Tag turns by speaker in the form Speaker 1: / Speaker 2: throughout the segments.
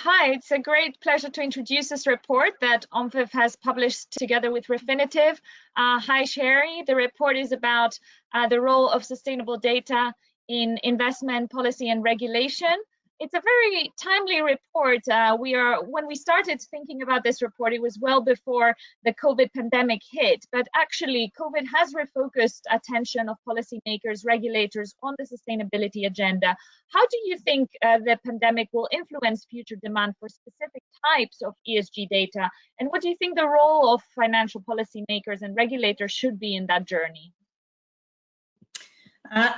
Speaker 1: Hi, it's a great pleasure to introduce this report that OMFIF has published together with Refinitiv. Hi, Sherry. The report is about the role of sustainable data in investment policy and regulation. It's a very timely report. When we started thinking about this report, it was well before the COVID pandemic hit, but actually COVID has refocused attention of policymakers, regulators on the sustainability agenda. How do you think the pandemic will influence future demand for specific types of ESG data? And what do you think the role of financial policymakers and regulators should be in that journey?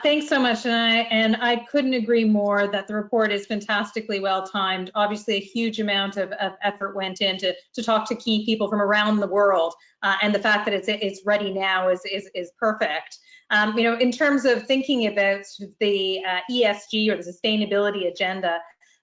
Speaker 2: Thanks so much, and I couldn't agree more that the report is fantastically well timed. Obviously, a huge amount of effort went into to talk to key people from around the world, and the fact that it's ready now is perfect. In terms of thinking about the ESG or the sustainability agenda,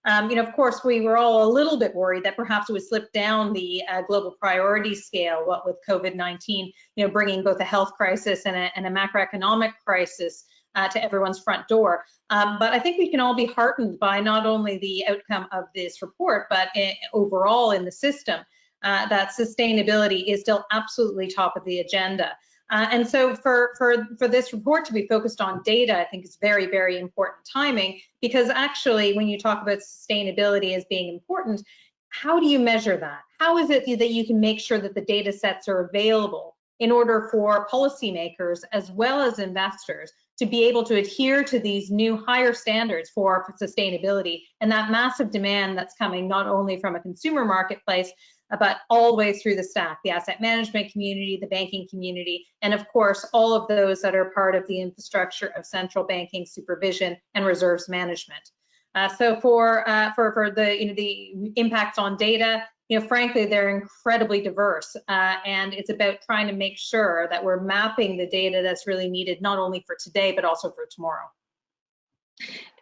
Speaker 2: of course, we were all a little bit worried that perhaps it would slip down the global priority scale, what with COVID-19, bringing both a health crisis and a macroeconomic crisis to everyone's front door. But I think we can all be heartened by not only the outcome of this report, but overall in the system, that sustainability is still absolutely top of the agenda. And so for this report to be focused on data, I think is very, very important timing, because actually when you talk about sustainability as being important, how do you measure that? How is it that you can make sure that the data sets are available in order for policymakers as well as investors to be able to adhere to these new higher standards for sustainability and that massive demand that's coming not only from a consumer marketplace, but all the way through the stack, the asset management community, the banking community, and of course, all of those that are part of the infrastructure of central banking supervision and reserves management. So for the impacts on data, frankly, they're incredibly diverse, and it's about trying to make sure that we're mapping the data that's really needed, not only for today, but also for tomorrow.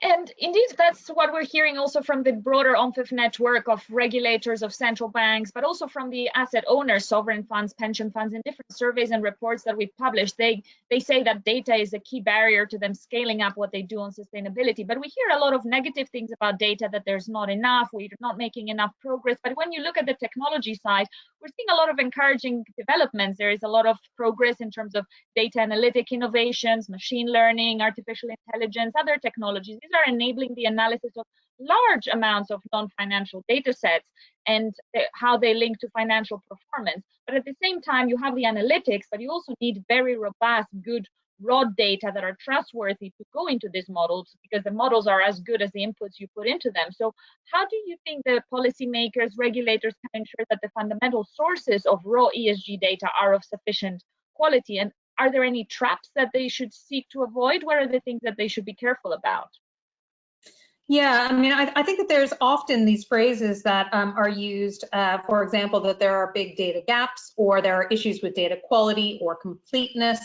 Speaker 1: And indeed, that's what we're hearing also from the broader OMFIF network of regulators, of central banks, but also from the asset owners, sovereign funds, pension funds, in different surveys and reports that we've published. They say that data is a key barrier to them scaling up what they do on sustainability. But we hear a lot of negative things about data, that there's not enough, we're not making enough progress. But when you look at the technology side, we're seeing a lot of encouraging developments. There is a lot of progress in terms of data analytic innovations, machine learning, artificial intelligence, other technologies. These are enabling the analysis of large amounts of non-financial data sets and how they link to financial performance. But at the same time, you have the analytics, but you also need very robust, good raw data that are trustworthy to go into these models, because the models are as good as the inputs you put into them. So how do you think the policymakers, regulators can ensure that the fundamental sources of raw ESG data are of sufficient quality? And are there any traps that they should seek to avoid? What are the things that they should be careful about?
Speaker 2: Yeah, I think that there's often these phrases that are used, for example, that there are big data gaps, or there are issues with data quality or completeness.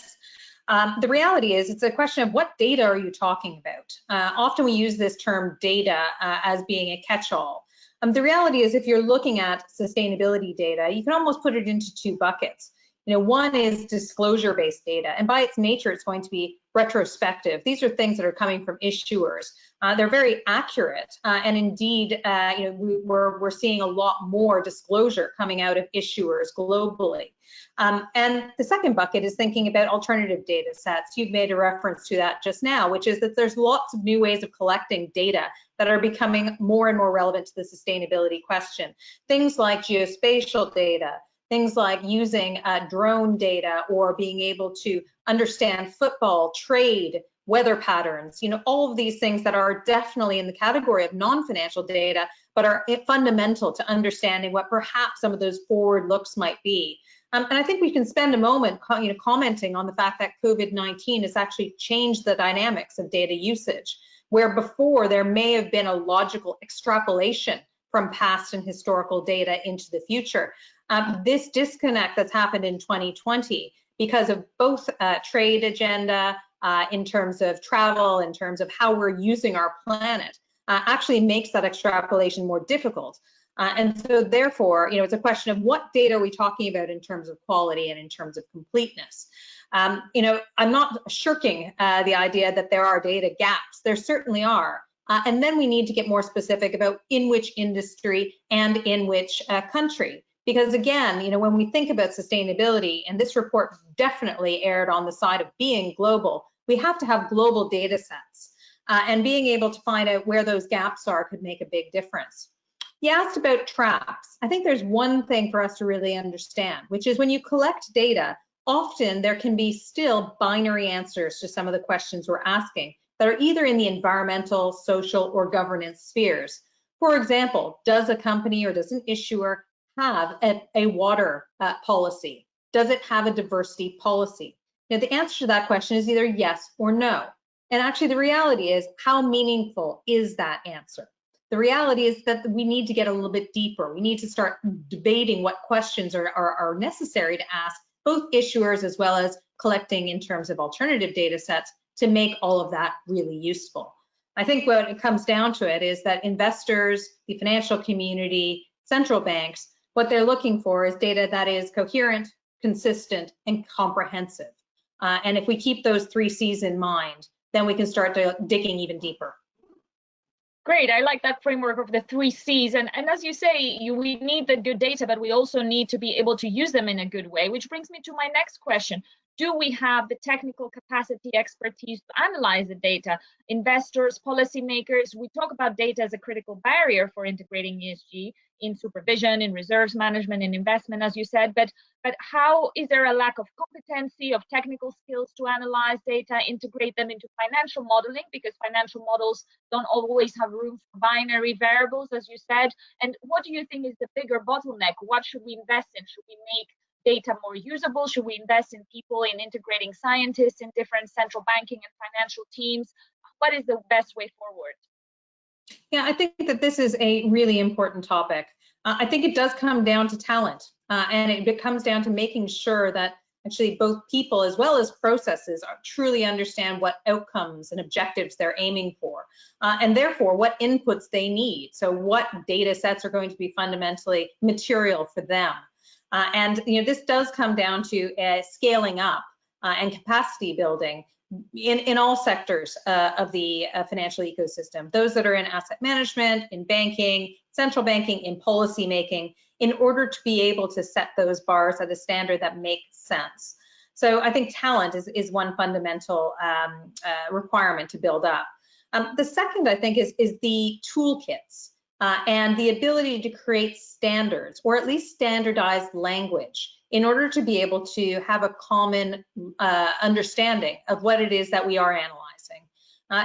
Speaker 2: The reality is, it's a question of what data are you talking about? Often we use this term data as being a catch-all. The reality is, if you're looking at sustainability data, you can almost put it into two buckets. One is disclosure-based data, and by its nature, it's going to be retrospective. These are things that are coming from issuers. They're very accurate, and indeed, we're seeing a lot more disclosure coming out of issuers globally. And the second bucket is thinking about alternative data sets. You've made a reference to that just now, which is that there's lots of new ways of collecting data that are becoming more and more relevant to the sustainability question. Things like geospatial data, things like using drone data, or being able to understand football, trade, weather patterns, all of these things that are definitely in the category of non-financial data, but are fundamental to understanding what perhaps some of those forward looks might be. And I think we can spend a moment commenting on the fact that COVID-19 has actually changed the dynamics of data usage, where before there may have been a logical extrapolation from past and historical data into the future. This disconnect that's happened in 2020 because of both trade agenda, in terms of travel, in terms of how we're using our planet, actually makes that extrapolation more difficult. And so therefore, it's a question of what data are we talking about in terms of quality and in terms of completeness. I'm not shirking the idea that there are data gaps. There certainly are. And then we need to get more specific about in which industry and in which country. Because again, when we think about sustainability, and this report definitely erred on the side of being global, we have to have global data sets. And being able to find out where those gaps are could make a big difference. You asked about traps. I think there's one thing for us to really understand, which is when you collect data, often there can be still binary answers to some of the questions we're asking that are either in the environmental, social, or governance spheres. For example, does a company or does an issuer have a water policy? Does it have a diversity policy? The answer to that question is either yes or no. And actually the reality is, how meaningful is that answer? The reality is that we need to get a little bit deeper. We need to start debating what questions are necessary to ask both issuers as well as collecting in terms of alternative data sets to make all of that really useful. I think what it comes down to it is that investors, the financial community, central banks, what they're looking for is data that is coherent, consistent, and comprehensive. And if we keep those 3 C's in mind, then we can start digging even deeper.
Speaker 1: Great, I like that framework of the 3 C's. And as you say, we need the good data, but we also need to be able to use them in a good way, which brings me to my next question. Do we have the technical capacity, expertise to analyze the data? Investors, policymakers, we talk about data as a critical barrier for integrating ESG in supervision, in reserves management, in investment, as you said, but how is there a lack of competency, of technical skills to analyze data, integrate them into financial modeling, because financial models don't always have room for binary variables, as you said? And what do you think is the bigger bottleneck? What should we invest in? Should we make data more usable? Should we invest in people, in integrating scientists in different central banking and financial teams? What is the best way forward?
Speaker 2: Yeah, I think that this is a really important topic. I think it does come down to talent, and it comes down to making sure that actually both people as well as processes truly understand what outcomes and objectives they're aiming for, and therefore what inputs they need. So what data sets are going to be fundamentally material for them. And this does come down to scaling up and capacity building in all sectors of the financial ecosystem, those that are in asset management, in banking, central banking, in policy making, in order to be able to set those bars at a standard that makes sense. So I think talent is one fundamental requirement to build up. The second, I think, is the toolkits and the ability to create standards, or at least standardized language, in order to be able to have a common understanding of what it is that we are analyzing.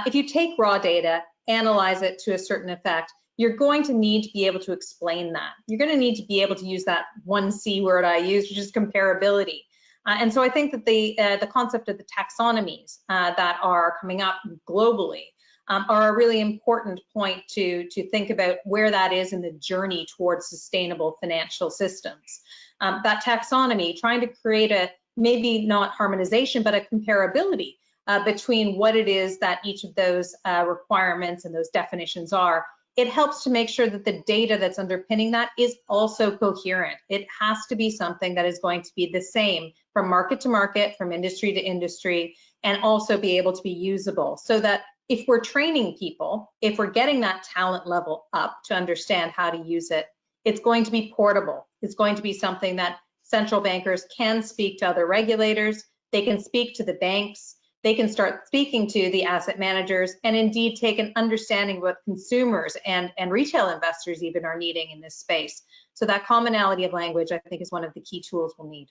Speaker 2: If you take raw data, analyze it to a certain effect, you're going to need to be able to explain that. You're going to need to be able to use that 1 C word I use, which is comparability. And so I think that the concept of the taxonomies that are coming up globally are a really important point to think about where that is in the journey towards sustainable financial systems. That taxonomy, trying to create a, maybe not harmonization, but a comparability between what it is that each of those requirements and those definitions are. It helps to make sure that the data that's underpinning that is also coherent. It has to be something that is going to be the same from market to market, from industry to industry, and also be able to be usable, so that if we're training people, if we're getting that talent level up to understand how to use it, it's going to be portable. It's going to be something that central bankers can speak to other regulators, they can speak to the banks, they can start speaking to the asset managers, and indeed take an understanding of what consumers and retail investors even are needing in this space. So that commonality of language, I think, is one of the key tools we'll need.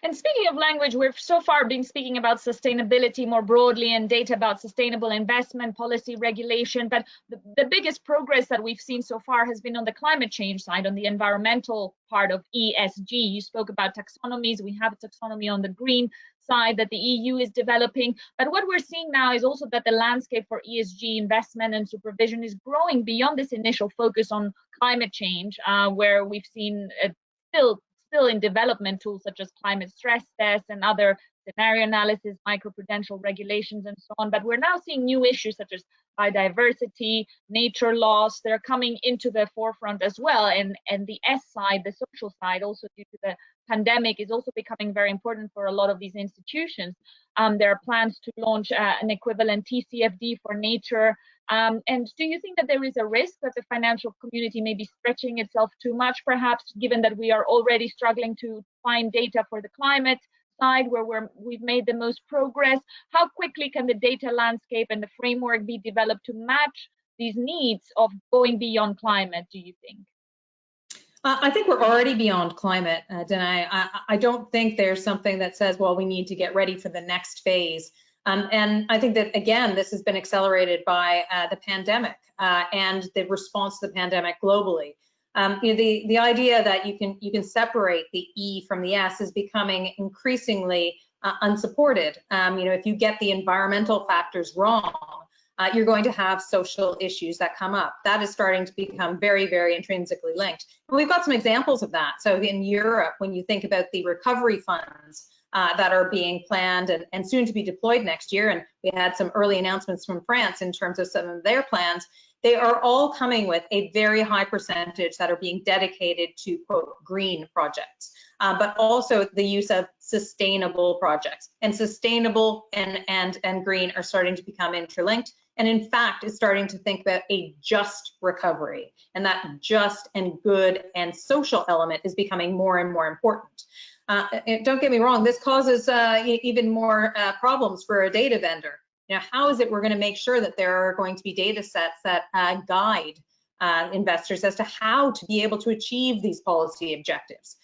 Speaker 1: And speaking of language, we've so far been speaking about sustainability more broadly and data about sustainable investment, policy, regulation, but the biggest progress that we've seen so far has been on the climate change side, on the environmental part of ESG. You spoke about taxonomies. We have a taxonomy on the green side that the EU is developing, but what we're seeing now is also that the landscape for ESG investment and supervision is growing beyond this initial focus on climate change, where we've seen still in development tools such as climate stress tests and other scenario analysis, microprudential regulations, and so on. But we're now seeing new issues such as biodiversity, nature loss. They're coming into the forefront as well. And the S side, the social side, also due to the pandemic, is also becoming very important for a lot of these institutions. There are plans to launch an equivalent TCFD for nature And do you think that there is a risk that the financial community may be stretching itself too much, perhaps, given that we are already struggling to find data for the climate side where we've made the most progress? How quickly can the data landscape and the framework be developed to match these needs of going beyond climate, do you think?
Speaker 2: I think we're already beyond climate, Danae. I don't think there's something that says, well, we need to get ready for the next phase. And I think that, again, this has been accelerated by the pandemic and the response to the pandemic globally. The idea that you can separate the E from the S is becoming increasingly unsupported. If you get the environmental factors wrong, you're going to have social issues that come up. That is starting to become very, very intrinsically linked. And we've got some examples of that. So in Europe, when you think about the recovery funds that are being planned and soon to be deployed next year, and we had some early announcements from France in terms of some of their plans, they are all coming with a very high percentage that are being dedicated to, quote, green projects, but also the use of sustainable projects. And sustainable and green are starting to become interlinked. And in fact, is starting to think about a just recovery. And that just and good and social element is becoming more and more important. Don't get me wrong, this causes even more problems for a data vendor. How is it we're going to make sure that there are going to be data sets that guide investors as to how to be able to achieve these policy objectives?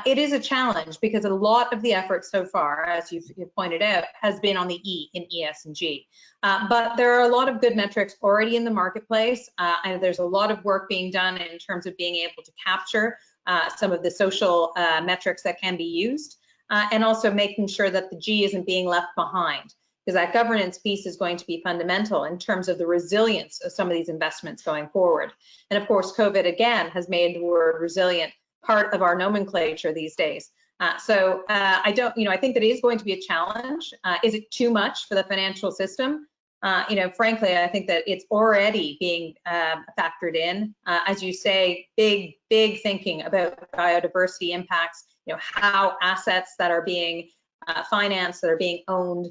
Speaker 2: It is a challenge because a lot of the effort so far, as you've pointed out, has been on the E in ESG. But there are a lot of good metrics already in the marketplace, and there's a lot of work being done in terms of being able to capture some of the social metrics that can be used, and also making sure that the G isn't being left behind, because that governance piece is going to be fundamental in terms of the resilience of some of these investments going forward. And of course, COVID again has made the word resilient part of our nomenclature these days. I think that it is going to be a challenge. Is it too much for the financial system? Frankly, I think that it's already being factored in. As you say, big thinking about biodiversity impacts, how assets that are being financed, that are being owned,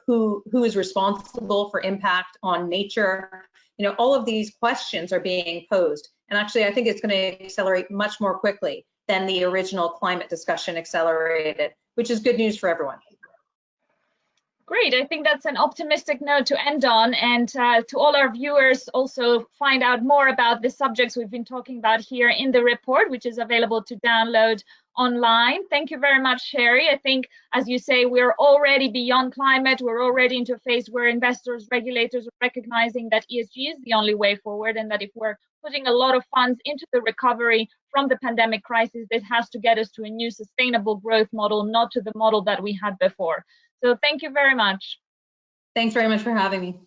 Speaker 2: who is responsible for impact on nature. All of these questions are being posed. And actually, I think it's going to accelerate much more quickly than the original climate discussion accelerated, which is good news for everyone.
Speaker 1: Great. I think that's an optimistic note to end on. And to all our viewers, also find out more about the subjects we've been talking about here in the report, which is available to download online. Thank you very much, Sherry. I think, as you say, we're already beyond climate. We're already into a phase where investors, regulators are recognizing that ESG is the only way forward, and that if we're putting a lot of funds into the recovery from the pandemic crisis, this has to get us to a new sustainable growth model, not to the model that we had before. So thank you very much.
Speaker 2: Thanks very much for having me.